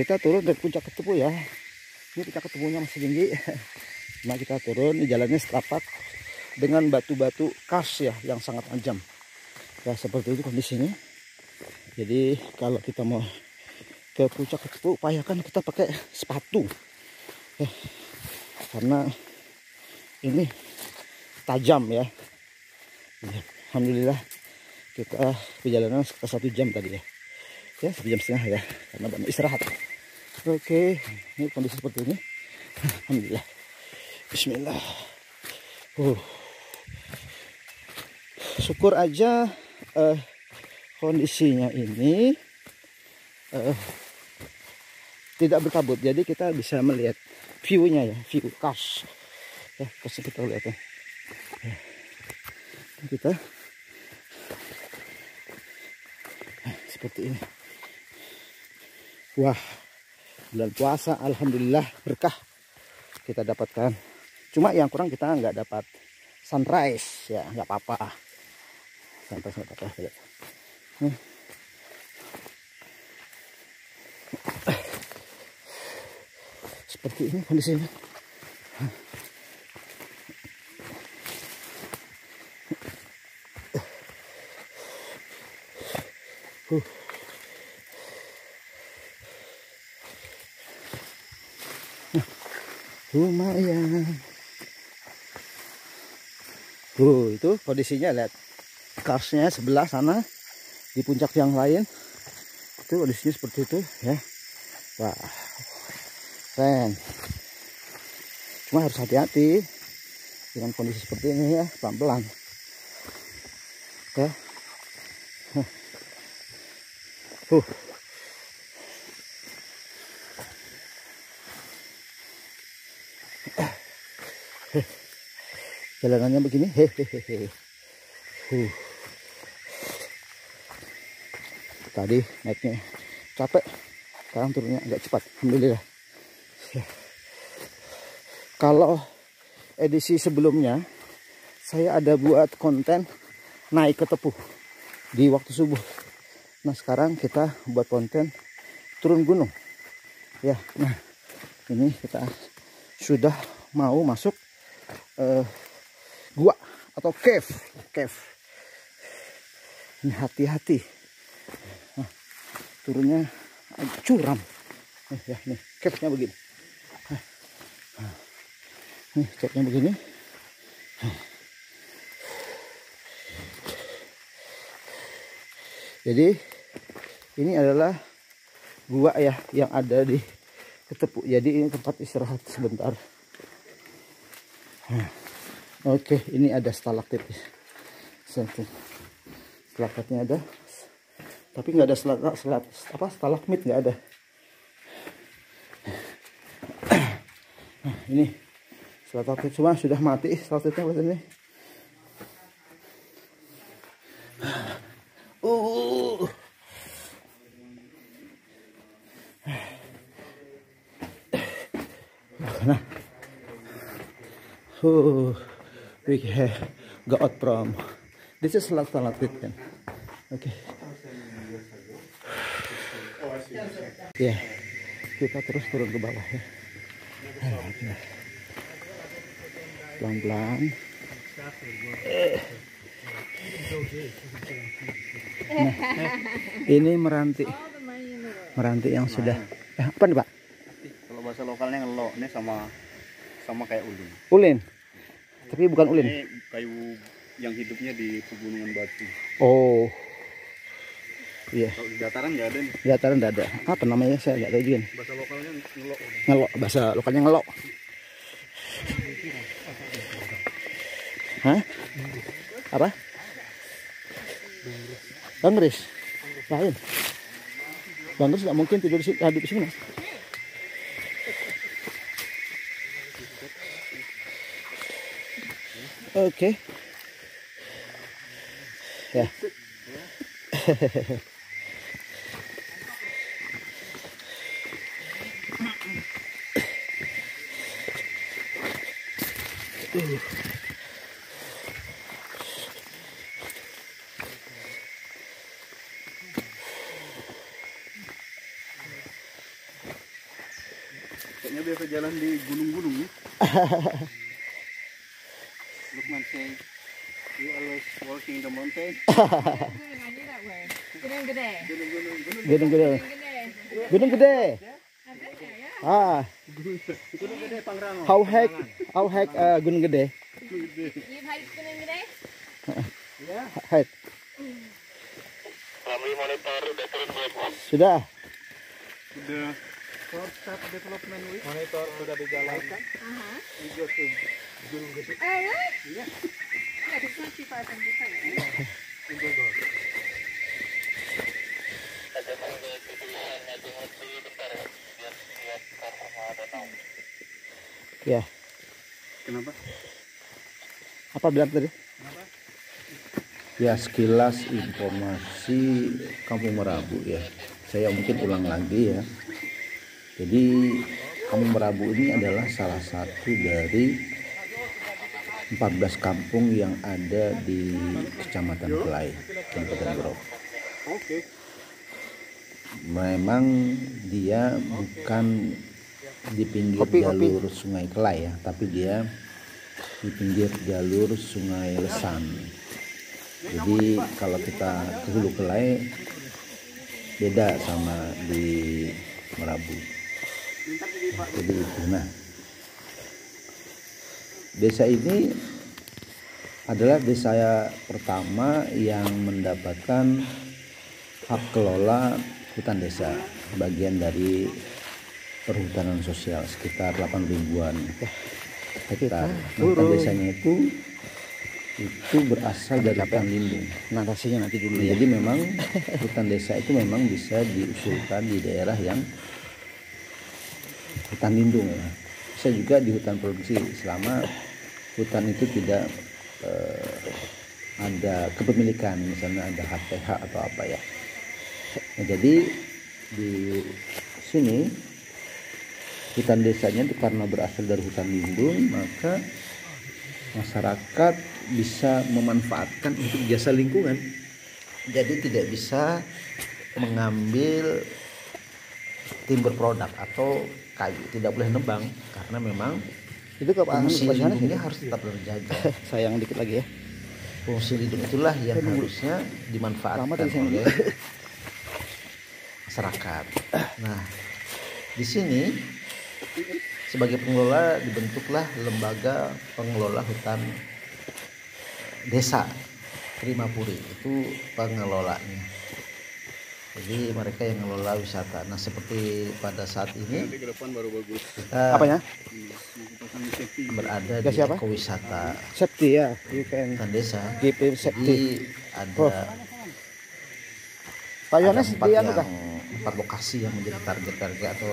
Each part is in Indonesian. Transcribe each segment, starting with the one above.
Kita turun dari puncak Ketepu ya. Ini puncak Ketepunya masih tinggi. Nah kita turun, di jalannya setapak dengan batu-batu kars ya yang sangat tajam. Ya seperti itu kondisinya. Jadi kalau kita mau ke puncak Ketepu, upayakan kita pakai sepatu ya, karena ini tajam ya. Alhamdulillah kita perjalanan sekitar 1 jam tadi ya. Ya 1,5 jam ya, karena banyak istirahat. Oke, ini kondisi seperti ini. Alhamdulillah. Bismillah. Syukur aja kondisinya ini tidak berkabut, jadi kita bisa melihat view-nya ya, view kars ya, kasih kita lihat ya. Kita seperti ini. Wah, bulan puasa alhamdulillah berkah kita dapatkan. Cuma yang kurang kita nggak dapat sunrise ya, nggak apa-apa. Sunrise nggak apa-apa. Nih. Seperti ini kondisinya. Lumayan. Itu kondisinya, lihat karsnya sebelah sana di puncak yang lain. Itu kondisinya seperti itu ya. Wah, keren. Cuma harus hati-hati dengan kondisi seperti ini ya, pelan-pelan. Oke. Jalanannya begini. Tadi naiknya capek, sekarang turunnya agak cepat. Alhamdulillah. Kalau edisi sebelumnya saya ada buat konten naik ke Tepu di waktu subuh. Nah sekarang kita buat konten turun gunung ya. Nah ini kita sudah mau masuk gua atau cave. Ini hati-hati, nah, turunnya curam ya. Nih cave-nya begini, nih cave-nya begini. Jadi ini adalah gua ya yang ada di Ketepu. Jadi ini tempat istirahat sebentar. Oke, ini ada stalaktit. Stalaktatnya ada, tapi nggak ada stalagmit nggak ada. Nah, ini stalaktit cuma sudah mati stalaktatnya ini. Nah, we have got from this is stalactite kan. Oke. Ya, kita terus turun ke bawah ya. Pelan-pelan. Nah, ini meranti yang sudah. Apa nih Pak? Kalau bahasa lokalnya ngelok, ini sama kayak ulin. Ulin, tapi bukan ulin. Ini kayu yang hidupnya di pegunungan batu. Oh, iya. Kalau di dataran nggak ada nih. Di dataran nggak ada. Apa namanya saya nggak tahu juga. Bahasa lokalnya ngelok. Ngelok, bahasa lokalnya ngelok. Hah? Apa? Bangris. Lain. Bangris nggak mungkin tidur di sini, hidup di sini Mas. Oke. Ya. Kayaknya biasa jalan di gunung-gunung nih. Lukman say, you always walking in the mountain. Gunung Gede. Gunung Gede. Gunung Gede. Ah, Gunung Gede Pangrango. how hike Gunung Gede? You've hiked Gunung Gede? Ya. Hike. Sudah. Sudah. For start development week. Monitor sudah dijalankan. We go to Gunung Gede. Oh, really? Yeah. Yeah, it's not too far from the site, right? In Bogor. Ya. Kenapa? Apa bilang tadi? Kenapa? Ya, sekilas informasi Kampung Merabu ya. Saya mungkin ulang lagi ya. Jadi Kampung Merabu ini adalah salah satu dari 14 kampung yang ada di Kecamatan Kelai, Kabupaten Berau. Oke. Memang dia bukan di pinggir jalur Sungai Kelai ya, tapi dia di pinggir jalur Sungai Lesan. Jadi kalau kita ke Hulu Kelai beda sama di Merabu. Jadi itu. Nah, desa ini adalah desa pertama yang mendapatkan hak kelola hutan desa, bagian dari perhutanan sosial sekitar 8 ribuan hektar. Hutan desanya itu berasal dari hutan lindung. Narasinya nanti dulu ya. Jadi memang hutan desa itu memang bisa diusulkan di daerah yang hutan lindung ya. Bisa juga di hutan produksi selama hutan itu tidak ada kepemilikan, misalnya ada HPH atau apa ya. Nah, jadi di sini hutan desanya itu karena berasal dari hutan lindung, maka masyarakat bisa memanfaatkan untuk jasa lingkungan. Jadi tidak bisa mengambil timber produk atau kayu, tidak boleh nebang karena memang Itu ke fungsi sana lindungnya harus tetap terjaga. sayang dikit lagi ya. Fungsi lindung itulah yang harusnya dimanfaatkan oleh masyarakat. Nah, di sini sebagai pengelola dibentuklah lembaga pengelola hutan desa Trimapuri, itu pengelolanya. Jadi mereka yang mengelola wisata. Nah, seperti pada saat ini Nanti ke depan baru bagus. kita Apanya? Pasang di safety. berada Ke di siapa? ekowisata Safety ya. You can hutan desa. keep it safety. Jadi ada Pak Yohanes di anu kah? empat lokasi yang menjadi target atau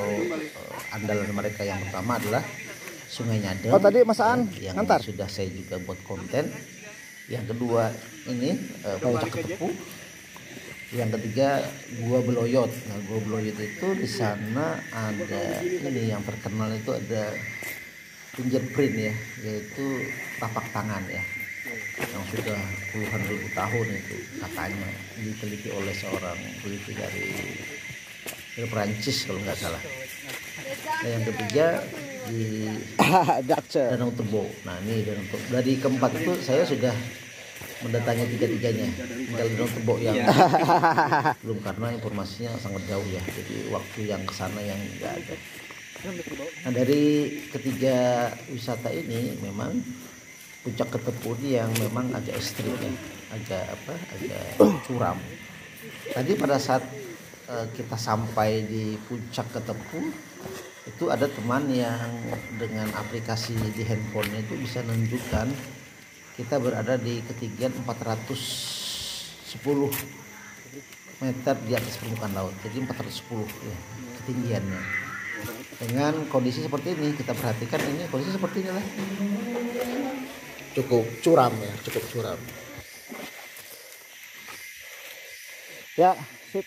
andalan mereka. Yang pertama adalah Sungai Nyadeng. Oh, tadi Mas Aan yang ngantar. sudah saya juga buat konten. Yang kedua ini Puncak Ketepu. Yang ketiga Gua Beloyot. Nah, Gua Beloyot itu di sana ada ini yang terkenal, itu ada fingerprint ya, yaitu tapak tangan ya, yang sudah puluhan ribu tahun itu katanya diteliti oleh seorang peneliti dari Perancis kalau nggak salah. Nah, yang ketiga di Dakce. Danau Tebo. Nah, ini Danau Tebo. Dari keempat itu saya sudah mendatangi tiga-tiganya. Tinggal Danau Tebo yang belum, karena informasinya sangat jauh ya. Jadi waktu yang kesana yang nggak ada. Nah, dari ketiga wisata ini memang Puncak Ketepu ini yang memang agak ekstrim ya, agak curam. Tadi pada saat kita sampai di Puncak Ketepu itu ada teman yang dengan aplikasi di handphonenya itu bisa menunjukkan kita berada di ketinggian 410 meter di atas permukaan laut. Jadi 410 ya ketinggiannya. Dengan kondisi seperti ini, kita perhatikan ini kondisi seperti ini lah. Cukup curam ya, cukup curam. Ya, sip.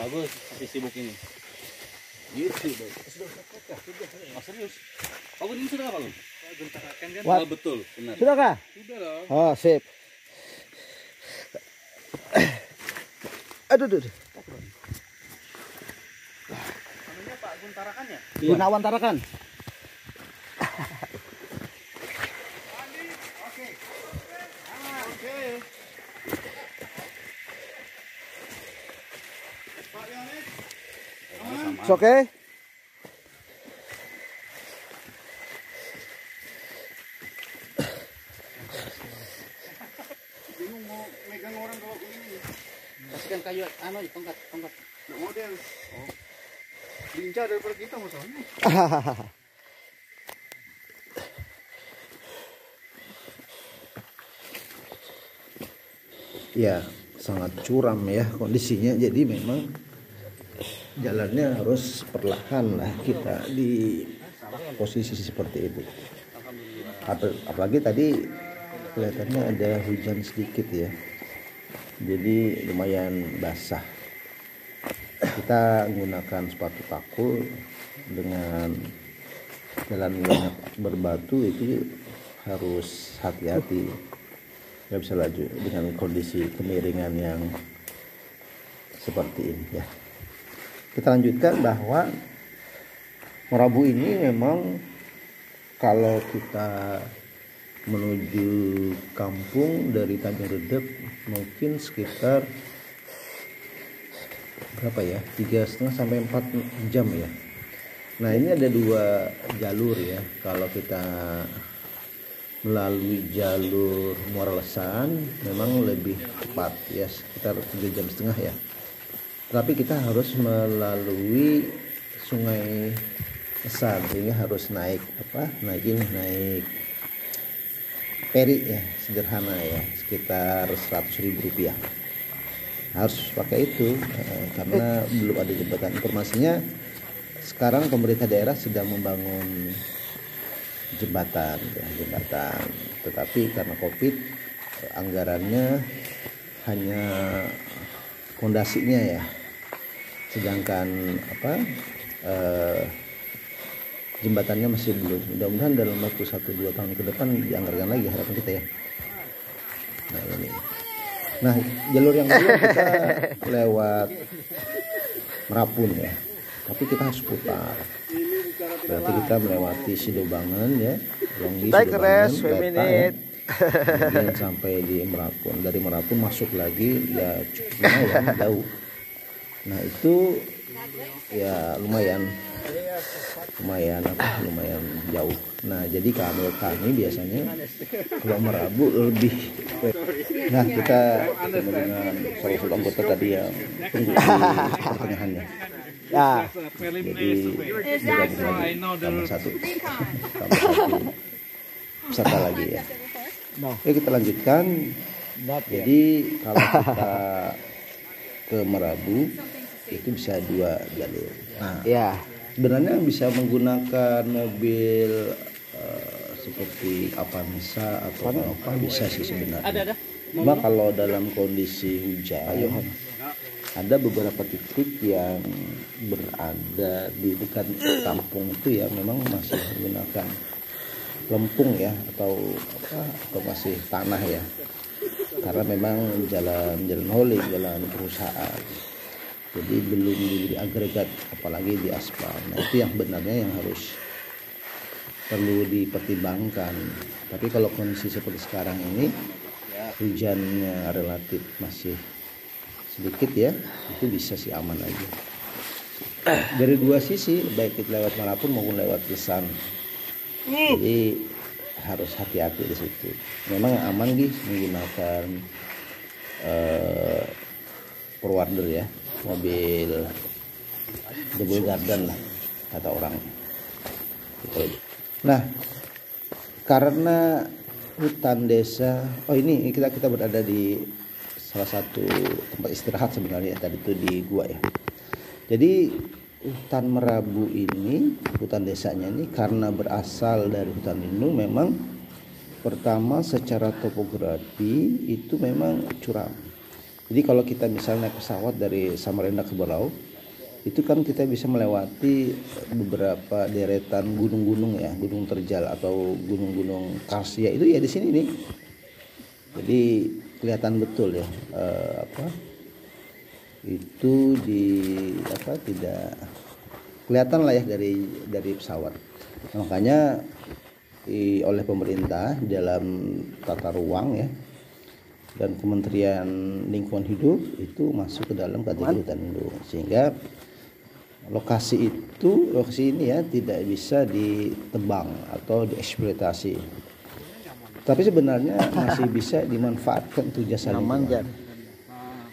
Bagus, tapi sibuk ini. YouTube. Oh, serius? Oh, ini sudah apa, Bang? Gentakan kan? What? Oh, betul, benar. Sudah kah? Sudah dong. Oh, sip. Aduh, aduh, aduh. Namanya Pak Guntarakan ya? Gunawan Tarakan. Oke. Pak Yohanes. It's okay? Bingung mau megang orang kalau begini. Kasihkan kayu tongkat. Nggak model. Oh. Lincah daripada kita masalahnya. Ya, sangat curam ya kondisinya. Jadi memang jalannya harus perlahan lah kita di posisi seperti itu. Apalagi tadi kelihatannya ada hujan sedikit ya. Jadi lumayan basah. Kita menggunakan sepatu takul dengan jalan banyak berbatu itu harus hati-hati. Nggak bisa laju dengan kondisi kemiringan yang seperti ini ya. Kita lanjutkan bahwa Merabu ini memang kalau kita menuju kampung dari Tanjung Redep mungkin sekitar berapa ya, 3,5 sampai 4 jam ya. Nah ini ada 2 jalur ya. Kalau kita melalui jalur Muara Lesan memang lebih cepat ya, sekitar 3,5 jam ya. Tapi kita harus melalui Sungai Lesan sehingga harus naik naik peri ya, sederhana ya, sekitar 100.000 rupiah. Harus pakai itu karena belum ada jembatan. Informasinya sekarang pemerintah daerah sedang membangun jembatan, tetapi karena COVID anggarannya hanya fondasinya ya, sedangkan jembatannya masih belum. Mudah-mudahan dalam waktu 1-2 tahun ke depan dianggarkan lagi, harapan kita ya. Nah ini, jalur yang kedua kita lewat Merapun ya, tapi kita harus putar. Berarti kita melewati Sidobangen ya, Longgi, Sidobangen, Leta ya, kemudian sampai di Merapun. Dari Merapun masuk lagi ya cukup jauh. Nah itu ya lumayan jauh. Nah jadi kami biasanya kalau Merabu lebih. Nah kita ketemu dengan salah satu anggota tadi yang tunggu di pertengahannya. Ya. Jadi tambah satu peserta lagi ya. Oke kita lanjutkan. Jadi kalau kita ke Merabu itu bisa 2 jalur. Nah Ya. sebenarnya bisa menggunakan mobil seperti Avanza atau apa bisa sih sebenarnya. Cuma kalau dalam kondisi hujan ada beberapa titik yang berada di dekat kampung itu yang memang masih menggunakan lempung ya atau masih tanah ya, karena memang jalan holing, jalan perusahaan, jadi belum diberi agregat apalagi di aspal. Nah itu yang benarnya yang harus perlu dipertimbangkan. Tapi kalau kondisi seperti sekarang ini hujannya relatif masih sedikit ya, itu bisa sih aman aja. Dari 2 sisi, baik kita lewat manapun maupun lewat Lesan. Jadi harus hati-hati di situ. Memang aman guys menggunakan forwarder ya, mobil double garden lah kata orang. Nah karena hutan desa, ini kita berada di salah satu tempat istirahat sebenarnya tadi itu di gua ya. Jadi hutan Merabu ini, hutan desanya ini karena berasal dari hutan lindung, memang pertama secara topografi itu memang curam. Jadi kalau kita misalnya naik pesawat dari Samarinda ke Berau, itu kan kita bisa melewati beberapa deretan gunung-gunung ya, gunung terjal atau gunung-gunung karsia itu ya di sini nih. Jadi kelihatan betul ya itu tidak kelihatan lah ya dari pesawat. Makanya oleh pemerintah dalam tata ruang ya dan Kementerian Lingkungan Hidup itu masuk ke dalam kategori hutan lindung, sehingga lokasi ini ya tidak bisa ditebang atau dieksploitasi, tapi sebenarnya masih bisa dimanfaatkan untuk jasa lingkungan.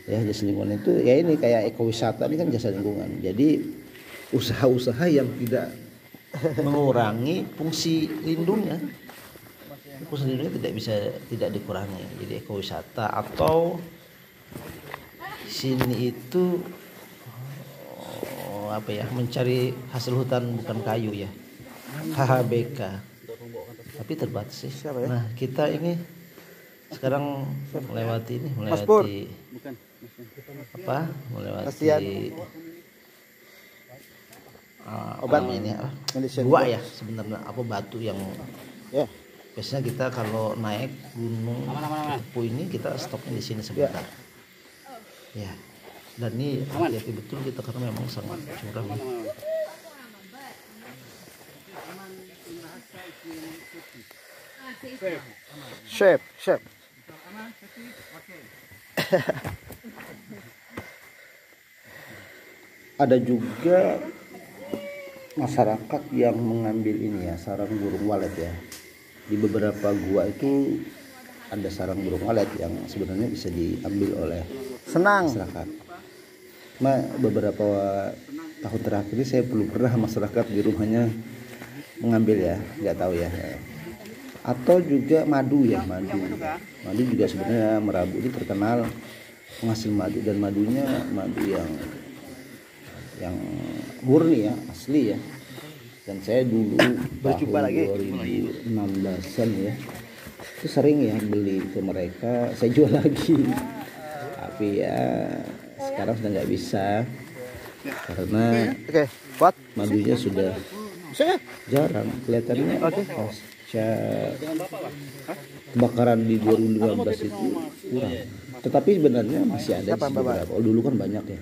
Ya, jasa lingkungan itu ya ini kayak ekowisata, ini kan jasa lingkungan. Jadi usaha-usaha yang tidak mengurangi fungsi lindungnya, fungsi lindungnya tidak dikurangi. Jadi ekowisata atau sini itu mencari hasil hutan bukan kayu ya, HHBK, tapi terbatas sih. Nah kita ini sekarang melewati obat ini gua ya sebenarnya, batu yang biasanya kita kalau naik gunung Tepu ini kita stopnya di sini sebentar ya. Dan ini hati-hati betul kita karena memang sangat curam. Chef. Ada juga masyarakat yang mengambil ini ya, sarang burung walet ya. Di beberapa gua itu ada sarang burung walet yang sebenarnya bisa diambil oleh masyarakat. Beberapa tahun terakhir ini saya belum pernah masyarakat di rumahnya mengambil ya, nggak tahu ya. Atau juga madu juga sebenarnya Merabu ini terkenal penghasil madu, dan madunya madu yang murni ya, asli ya. Dan saya dulu tahun 2016an ya itu sering ya beli ke mereka, saya jual lagi, tapi ya sekarang sudah nggak bisa karena madunya sudah jarang kelihatannya. Pasca kebakaran di 2015 itu kurang, tetapi sebenarnya masih ada beberapa. Dulu kan banyak ya,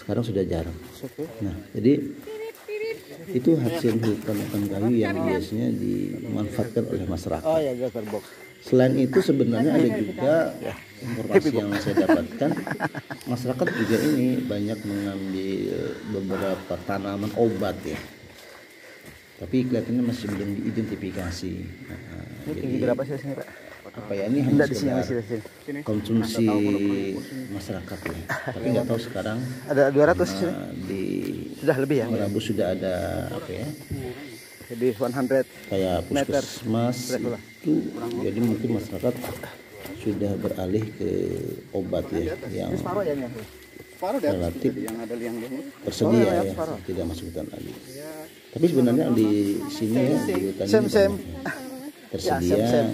sekarang sudah jarang. Nah jadi itu hasil hutan kayu yang biasanya dimanfaatkan oleh masyarakat. Selain itu sebenarnya ada juga informasi yang saya dapatkan, masyarakat juga ini banyak mengambil beberapa tanaman obat ya, tapi kelihatannya masih belum diidentifikasi. Jadi berapa sih sini, Pak? Ini hanya sekedar konsumsi masyarakat ya. Tapi nggak tahu sekarang ada 200 sini. Sudah lebih ya. Merabu sudah ada Jadi 100 kayak puskesmas itu, jadi mungkin masyarakat sudah beralih ke obat ya yang relatif tersedia ya, tidak masuk hutan lagi. Tapi sebenarnya di sini ya, di hutan ini tersedia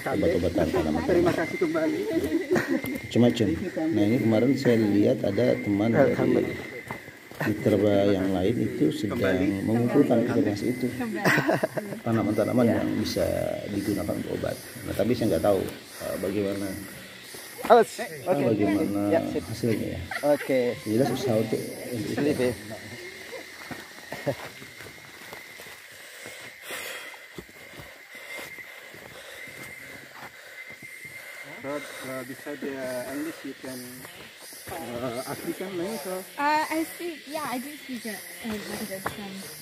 obat-obatan tanaman. Terima kasih kembali. Macam-macam. Nah ini kemarin saya lihat ada teman dari mitra yang lain itu sedang mengumpulkan informasi itu, tanaman-tanaman yang bisa digunakan untuk obat. Nah tapi saya nggak tahu bagaimana hasilnya ya. Jelas usaha untuk itu. Beside the English, you can African language or? I speak, yeah, I do speak it. I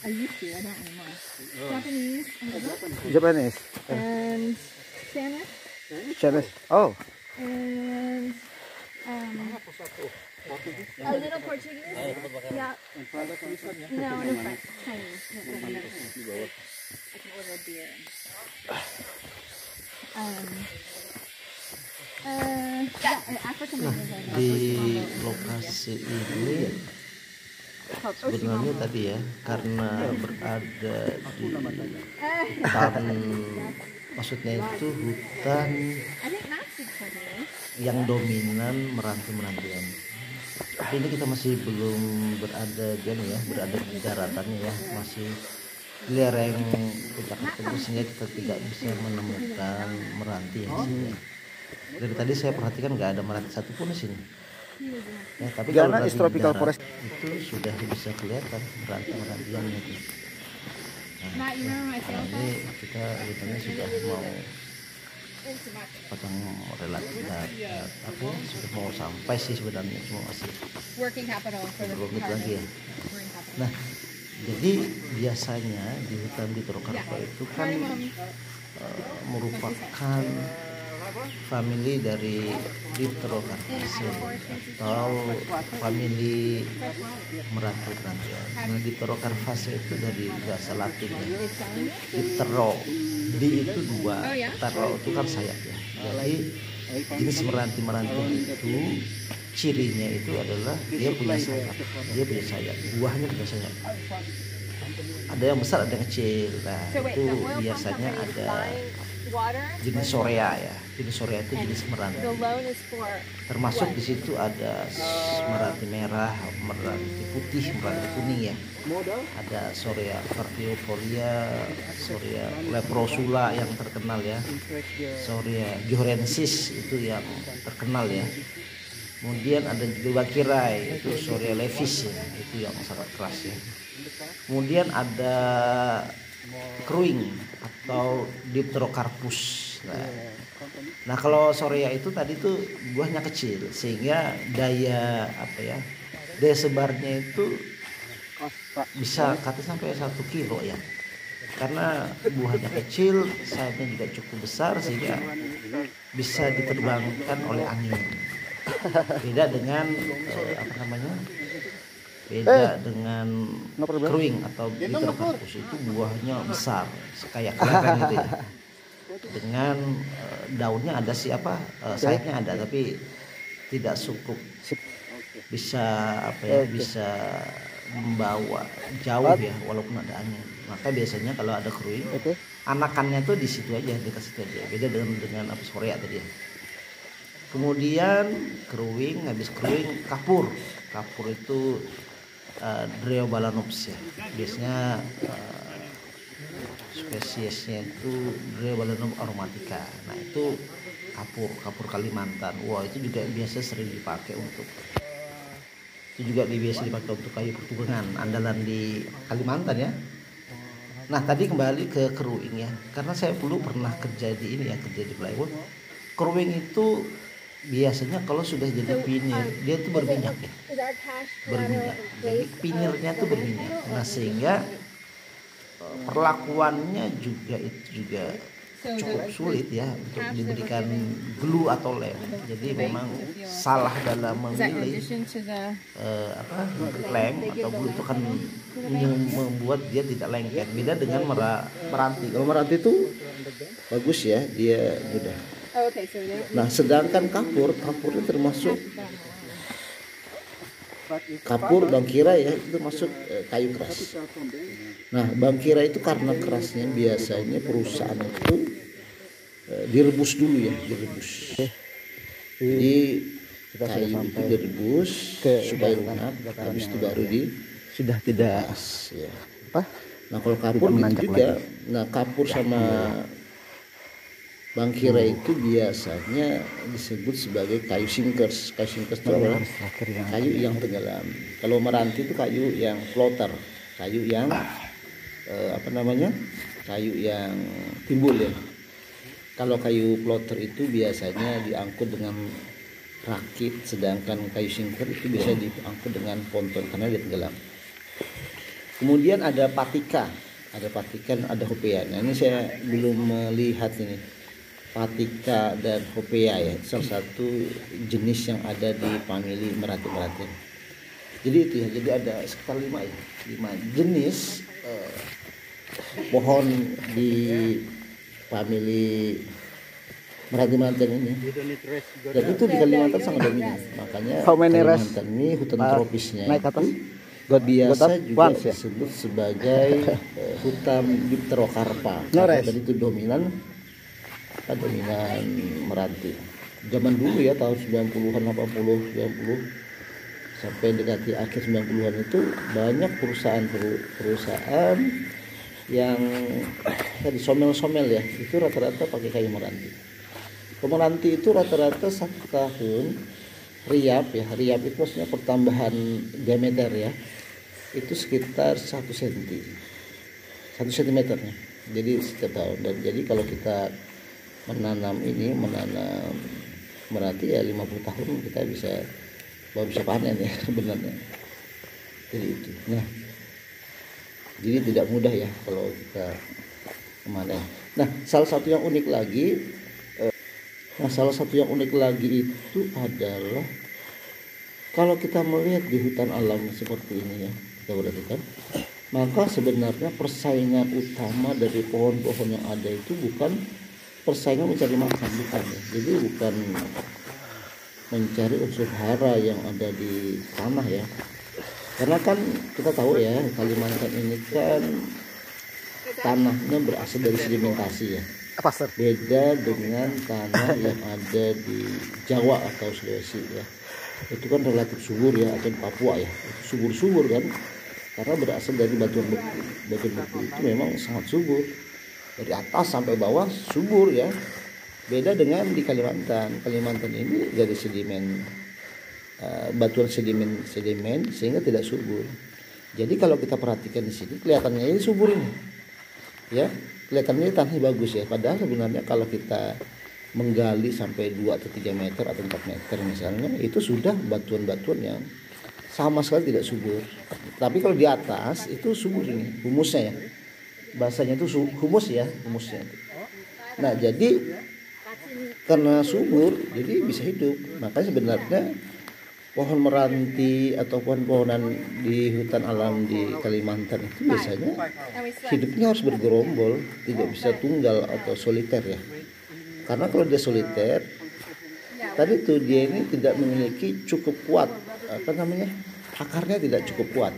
used to, I don't anymore. Japanese and Spanish. Oh, And a little Portuguese. Yeah. No, no French. Chinese. No. I can order beer. African language. Di lokasi ini sebenarnya tadi ya, karena berada di hutan, maksudnya itu hutan yang dominan meranti-merantian. Tapi ini kita masih belum berada di ya, berada di daratannya ya, masih lereng puncak tersebut sehingga kita tidak bisa menemukan meranti yang sini. Dari tadi saya perhatikan nggak ada meranti satupun di sini. Ya, tapi kalau Ghana dari is tropical darat forest. itu sudah bisa kelihatan meranti-merantiannya itu. Matt, you remember my Nah, sales ini kita rupanya sudah mau potong relatif apa sudah mau sampai sih sebenarnya, cuma masih working capital for the 2 menit lagi ya. working capital. Nah, jadi biasanya di hutan di Purwokerto itu kan merupakan family dari Dipterocarpaceae atau family meranti-merantian. Nah, Dipterocarpaceae itu dari bahasa Latin ya. Diptero, di itu 2, tero itu kan sayap ya. Jadi jenis meranti-merantian itu cirinya itu adalah dia punya sayap. Dia punya sayap, buahnya punya sayap. Ada yang besar, ada yang kecil. Nah, itu biasanya ada jenis sorea ya. Jenis sorea itu jenis meranti. Termasuk di situ ada meranti merah, meranti putih, meranti kuning ya. Ada sorea Partiofolia, sorea Leprosula yang terkenal ya. Sorea Johrensis itu yang terkenal ya. Kemudian ada juga Bakirai, itu sorea levis ya, itu yang sangat keras ya. Kemudian ada Kruing atau Dipterocarpus. Nah, kalau sorea itu tadi tuh buahnya kecil sehingga daya sebarnya itu bisa kata sampai 1 kilo ya. Karena buahnya kecil, sayapnya juga cukup besar sehingga bisa diterbangkan oleh angin. Beda dengan dengan Kruing atau Dipterocarpus itu buahnya besar kayak kelereng gitu ya. Dengan daunnya ada sayapnya ada tapi tidak cukup bisa bisa membawa jauh ya walaupun ada angin. Maka biasanya kalau ada Kruing, anakannya tuh di situ aja, dekat situ aja. Beda dengan sorea tadi ya. Kemudian Kruing, habis Kruing kapur. Kapur itu Dreobalanops ya. Biasanya spesiesnya itu Dreobalanops aromatica. Nah, itu kapur Kalimantan. Wah, itu juga biasa sering dipakai untuk biasa dipakai untuk kayu pertukangan andalan di Kalimantan ya. Nah, tadi kembali ke Kruing ya. Karena saya dulu pernah kerja di plywood. Kruing itu biasanya kalau sudah jadi pinir dia tuh berminyak ya, jadi pinirnya tuh berminyak. Nah, sehingga perlakuannya juga cukup sulit ya untuk diberikan glue atau lem. Jadi memang salah dalam memilih lem atau glue itu kan membuat dia tidak lengket. Beda dengan meranti. Kalau meranti itu bagus ya, dia mudah. Nah, sedangkan kapurnya termasuk kapur bangkira ya, itu termasuk kayu keras. Nah, bangkira itu karena kerasnya biasanya perusahaan itu direbus dulu ya, Jadi kayu itu direbus supaya lunak, habis itu baru sudah tidak ya. Nah, kalau kapur gitu juga. Nah, kapur sama bangkira itu biasanya disebut sebagai kayu sinkers. Kayu sinkers itu adalah kayu yang tenggelam. Kalau meranti itu kayu yang floater, kayu yang kayu yang timbul ya. Kalau kayu floater itu biasanya diangkut dengan rakit, sedangkan kayu sinker itu bisa diangkut dengan ponton karena dia tenggelam. Kemudian ada patika, ada hopea. Nah, ini saya belum melihat ini. Patika dan hopea ya, salah satu jenis yang ada di famili meranti-meranti. Jadi itu ya, jadi ada sekitar 5 jenis pohon di famili meranti-meranti ini. Dan itu di Kalimantan sangat dominan. Makanya Kalimantan ini hutan tropisnya biasa juga disebut sebagai hutan Dipterocarpa. Jadi itu dominan meranti. Zaman dulu ya, tahun 90-an, 80, 90 sampai dekati akhir 90-an itu banyak perusahaan yang tadi somel-somel ya, itu rata-rata pakai kayu meranti. Meranti itu rata-rata 1 tahun riap ya, riap itu maksudnya pertambahan diameter ya, itu sekitar 1 cm nya. Jadi setiap tahun. Dan jadi kalau kita menanam meranti ya 50 tahun kita baru bisa panen ya sebenarnya. Jadi itu. Nah, jadi tidak mudah ya kalau kita memanen. Nah, salah satu yang unik lagi itu adalah kalau kita melihat di hutan alam seperti ini ya, kita perhatikan, maka sebenarnya persaingan utama dari pohon-pohon yang ada itu bukan persaingan mencari makan, bukan ya. Jadi bukan mencari unsur hara yang ada di tanah ya. Karena kan kita tahu ya, Kalimantan ini kan tanahnya berasal dari sedimentasi ya. Beda dengan tanah yang ada di Jawa atau Sulawesi ya. Itu kan relatif subur ya, atau Papua ya. Itu subur-subur kan. Karena berasal dari batuan beku. Batuan beku itu memang sangat subur. Dari atas sampai bawah subur ya. Beda dengan di Kalimantan. Kalimantan ini dari sedimen, batuan sedimen sehingga tidak subur. Jadi kalau kita perhatikan di sini kelihatannya ini subur ini. Ya, kelihatannya tanahnya bagus ya. Padahal sebenarnya kalau kita menggali sampai 2 atau 3 meter atau 4 meter misalnya, itu sudah batuan-batuan yang sama sekali tidak subur. Tapi kalau di atas itu subur ini, humusnya ya. Bahasanya itu humus ya, humusnya. Nah, jadi karena subur jadi bisa hidup. Makanya sebenarnya pohon meranti atau pohon-pohonan di hutan alam di Kalimantan itu biasanya hidupnya harus bergerombol, tidak bisa tunggal atau soliter ya. Karena kalau dia soliter, tadi tuh dia ini tidak memiliki cukup kuat, akarnya tidak cukup kuat.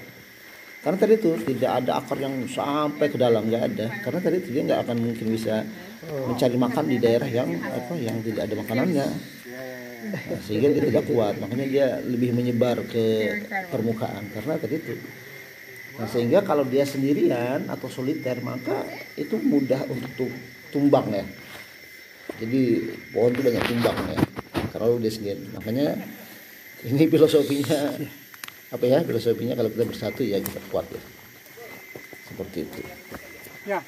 Karena tadi tuh tidak ada akar yang sampai ke dalam, nggak ada. Karena tadi tuh dia nggak akan mungkin bisa mencari makan di daerah yang tidak ada makanannya. Nah, sehingga dia tidak kuat, makanya dia lebih menyebar ke permukaan karena tadi itu. Nah, sehingga kalau dia sendirian atau soliter maka itu mudah untuk tumbang ya. Jadi pohon itu banyak tumbang ya kalau dia sendiri. Makanya ini filosofinya filosofinya kalau kita bersatu ya kita kuat ya. Seperti itu. Ya.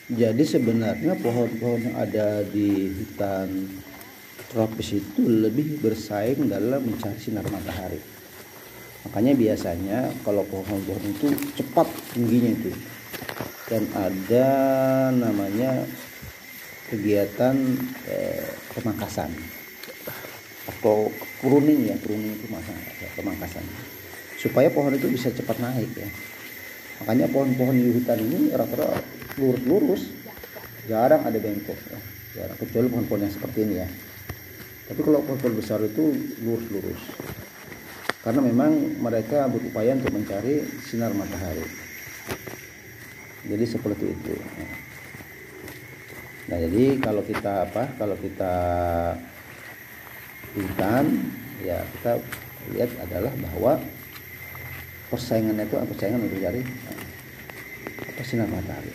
Jadi sebenarnya pohon-pohon yang ada di hutan tropis itu lebih bersaing dalam mencari sinar matahari. Makanya biasanya kalau pohon-pohon itu cepat tingginya itu, dan ada namanya kegiatan pemangkasan atau pruning itu pemangkasan supaya pohon itu bisa cepat naik ya. Makanya pohon-pohon di hutan ini rata-rata lurus, jarang ada bengkok ya. Jarang, kecuali pohon-pohon yang seperti ini ya. Tapi kalau pohon-pohon besar itu lurus karena memang mereka berupaya untuk mencari sinar matahari. Jadi seperti itu. Nah, jadi kalau kita hutan ya, kita lihat adalah bahwa persaingannya itu persaingan untuk mencari sinar matahari.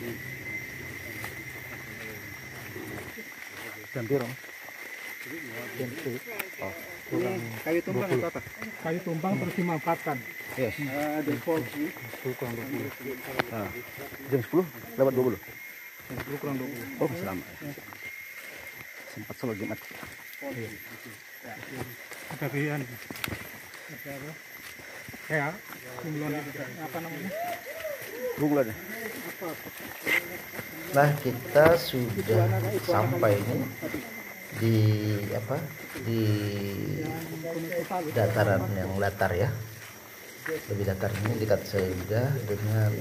Dan dorong. Kayu tumbang atau apa? Kayu tumbang terus dimanfaatkan. Yes. Ada kurang 20. Jam 10 lewat 20. Jam 10 kurang 20. Oh, masih lama. Sempat sholat Jumat. Ada kian. Ya, apa namanya? Bunglon. Nah, kita sudah sampai ini di dataran yang datar ya, lebih datar ini, dekat sudah dengan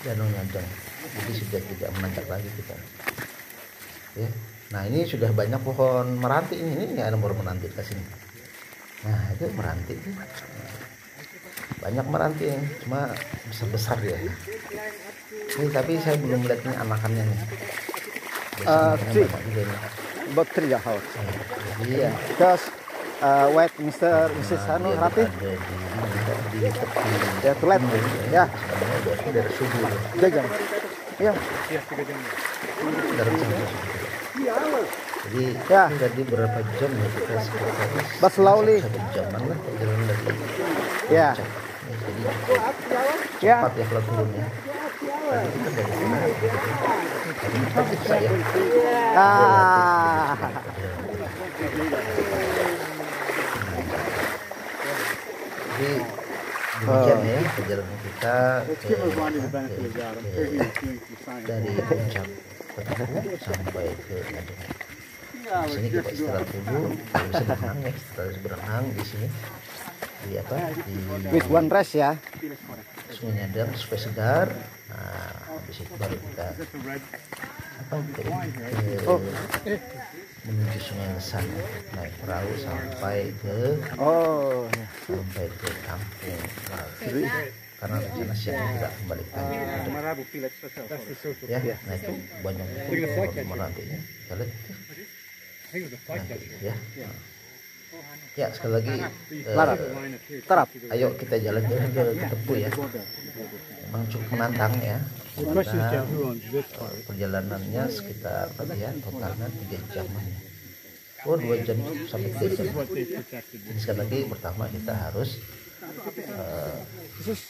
Danau Nyadeng, jadi sudah tidak menanjak lagi kita ya. Nah, ini sudah banyak pohon meranti ini ada baru meranti ke sini. Nah, itu meranti itu banyak meranti yang cuma besar ya ini, tapi saya belum melihat ini anakannya nih. About 3 hours. Iya. Because Wait, Mrs. Anu Rapi. Di tepi Ya, tulet. Ya, berarti dari subuh ya. jam. Ya, Iya, 3 jam. Dari subuh. Jadi Ya. tadi berapa jam ya kita sekitar But slowly. 1 jaman lah perjalanan dari Ya. puncak. Ya, jadi Ya. cepat ya kalau turunnya. Tadi kita dari sana tadi kita bisa ya. Ah. Jadi demikian ya perjalanan kita dari puncak Petambu sampai ke Nyadeng. Di sini kita istirahat dulu, bisa berenang ya, setelah berenang di sini di apa di With one rest ya. Sungai Nyadeng supaya segar. Nah, habis itu baru kita apa menuju Sungai Lesan, naik perahu sampai ke Oh. kampung Merapi. Karena rencana siangnya kita kembali ke Nyadeng. Marabu village special. Ya, nah itu banyak Merapinya. Kita lihat tuh. Nanti, ya. Ya, sekali lagi Terap. ayo kita jalan-jalan ke Tepu ya. Memang cukup menantang ya. Karena perjalanannya sekitar tadi ya totalnya 3 jam ya. Oh 2 jam sampai 3 jam. Jadi sekali lagi pertama kita harus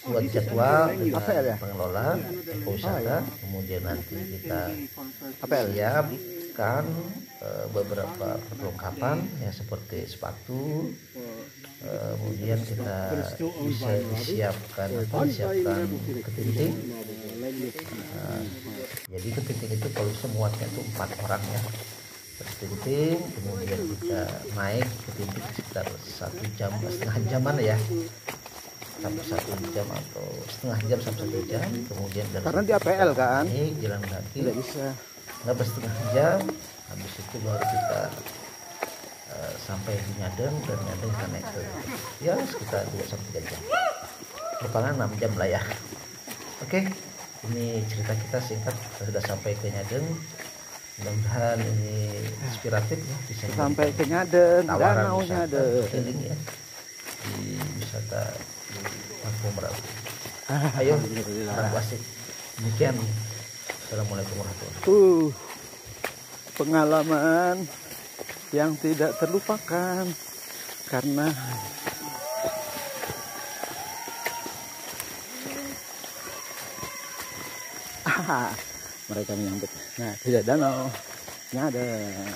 buat jadwal dengan pengelola ekowisata, kemudian nanti kita siapkan beberapa perlengkapan ya seperti sepatu, kemudian kita bisa disiapkan ketinting. Jadi ketinting itu kalau semuanya itu 4 orang ya. Ketinting, kemudian kita naik ketinting sekitar 1 jam, setengah jaman ya, sampai 1 jam atau setengah jam sampai 1 jam. Kemudian Karena di APL kan. jalan kaki Tidak bisa. nggak setengah jam. Habis itu baru kita sampai di Nyadeng, dan Nyadeng kita naik ke ya sekitar 2-3 jam, totalnya 6 jam lah ya. Oke, ini cerita kita singkat, sudah sampai ke Nyadeng. Mudah-mudahan ini inspiratif ya, bisa Sampai ke Nyadeng, tawaran danau wisata Nyadeng. healing ya di wisata di Kampung Merapi. Ayo, orang asik. Demikian. Assalamualaikum warahmatullahi wabarakatuh. Pengalaman yang tidak terlupakan karena mereka menyambut. Nah, tidak danau Nyadeng.